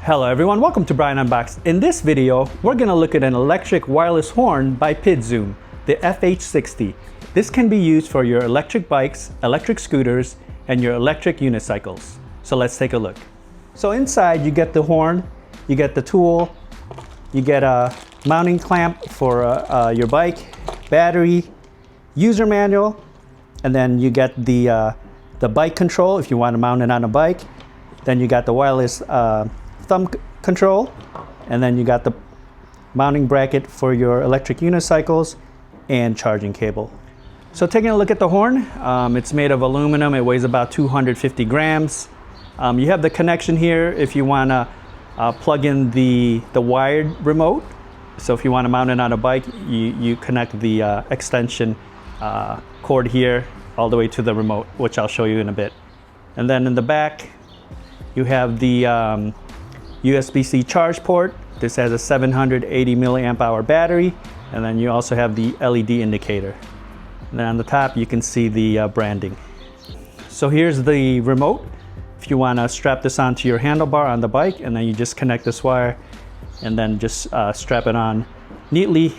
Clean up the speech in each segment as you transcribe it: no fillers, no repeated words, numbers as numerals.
Hello everyone, welcome to Brian Unboxed. In this video, we're going to look at an electric wireless horn by Pidzoom, the FH60. This can be used for your electric bikes, electric scooters, and your electric unicycles. So let's take a look. So inside you get the horn, you get the tool, you get a mounting clamp for your bike, battery, user manual, and then you get the bike control if you want to mount it on a bike. Then you got the wireless thumb control, and then you got the mounting bracket for your electric unicycles and charging cable. So taking a look at the horn, it's made of aluminum. It weighs about 250 grams. You have the connection here if you want to plug in the wired remote. So if you want to mount it on a bike, you connect the extension cord here all the way to the remote, which I'll show you in a bit. And then in the back, you have the USB-C charge port. This has a 780 milliamp hour battery, and then you also have the LED indicator. And then on the top, you can see the branding. So here's the remote. If you want to strap this onto your handlebar on the bike, and then you just connect this wire, and then just strap it on neatly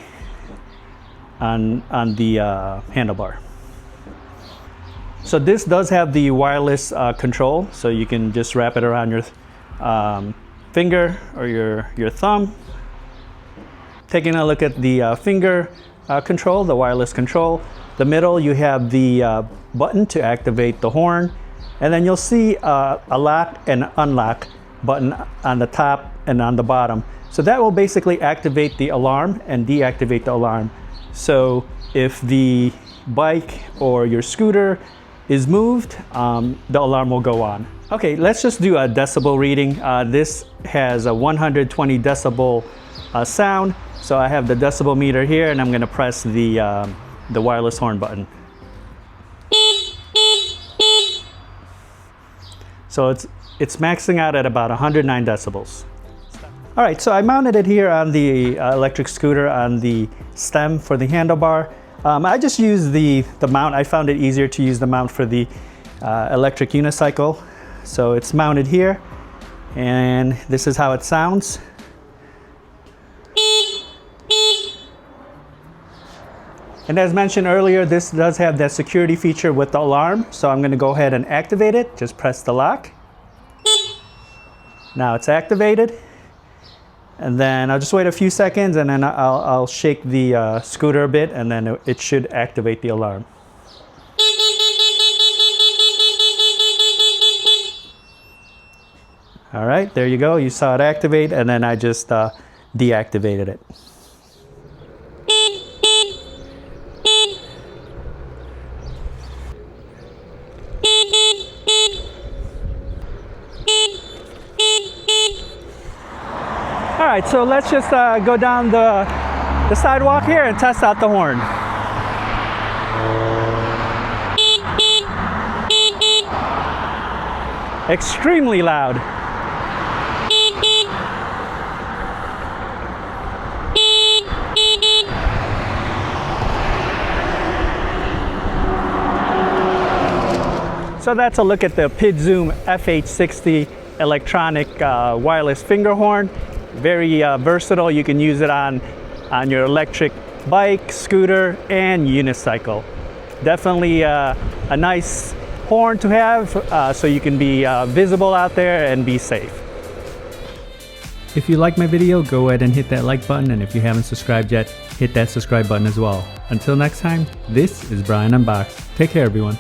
on the handlebar. So this does have the wireless control, so you can just wrap it around your finger or your thumb. Taking a look at the finger control, the wireless control. The middle, you have the button to activate the horn, and then you'll see a lock and unlock button on the top and on the bottom. So that will basically activate the alarm and deactivate the alarm. So if the bike or your scooter is moved, the alarm will go on. Okay, let's just do a decibel reading. This has a 120 decibel sound. So I have the decibel meter here, and I'm gonna press the wireless horn button. So it's maxing out at about 109 decibels. All right, so I mounted it here on the electric scooter on the stem for the handlebar. I just used the mount. I found it easier to use the mount for the electric unicycle. So it's mounted here, and this is how it sounds. And as mentioned earlier, this does have that security feature with the alarm. So I'm going to go ahead and activate it. Just press the lock. Now it's activated. And then I'll just wait a few seconds, and then I'll shake the scooter a bit, and then it should activate the alarm. All right, there you go. You saw it activate, and then I just deactivated it. All right, so let's just go down the sidewalk here and test out the horn. Extremely loud. So that's a look at the Pidzoom FH60 electronic wireless finger horn. Very versatile. You can use it on your electric bike, scooter, and unicycle. Definitely a nice horn to have, so you can be visible out there and be safe. If you like my video, go ahead and hit that like button, and if you haven't subscribed yet, hit that subscribe button as well. Until next time, this is Brian Unboxed. Take care, everyone.